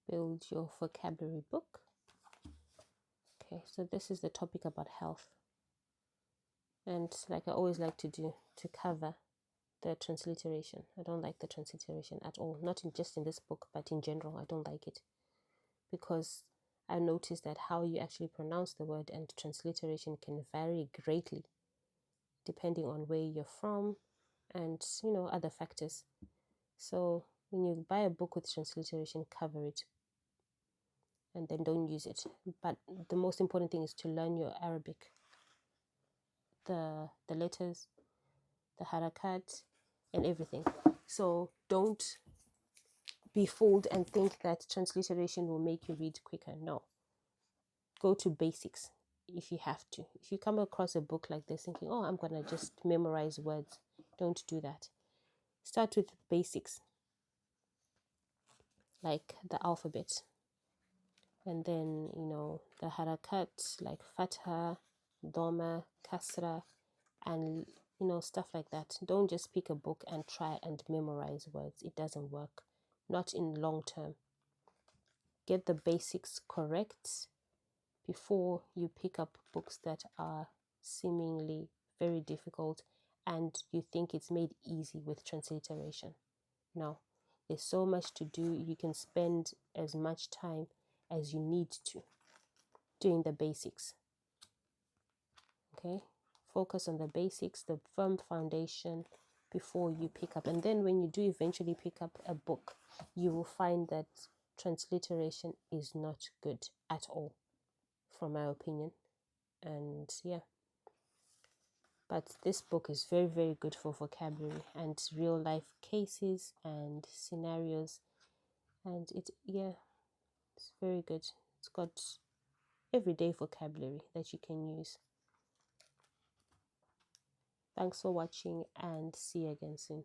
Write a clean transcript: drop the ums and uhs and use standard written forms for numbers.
build your vocabulary book. Okay, so this is the topic about health. And like I always like to do, to cover the transliteration. I don't like the transliteration at all. Not just in this book, but in general, I don't like it. Because I noticed that how you actually pronounce the word and transliteration can vary greatly depending on where you're from and, other factors. So when you buy a book with transliteration, cover it and then don't use it. But the most important thing is to learn your Arabic, the letters, the harakats, and everything. So don't be fooled and think that transliteration will make you read quicker. No. Go to basics if you have to. If you come across a book like this thinking, oh, I'm going to just memorize words, don't do that. Start with basics, like the alphabet. And then, the harakat, like fatha, doma, kasra, and, stuff like that. Don't just pick a book and try and memorize words. It doesn't work. Not in long term. Get the basics correct before you pick up books that are seemingly very difficult and you think it's made easy with transliteration. No, there's so much to do. You can spend as much time as you need to doing the basics. Okay, focus on the basics, the firm foundation before you pick up. And then when you do eventually pick up a book, you will find that transliteration is not good at all, from my opinion. And yeah, but this book is very, very good for vocabulary and real life cases and scenarios, and it's very good. It's got everyday vocabulary that you can use. Thanks for watching and see you again soon.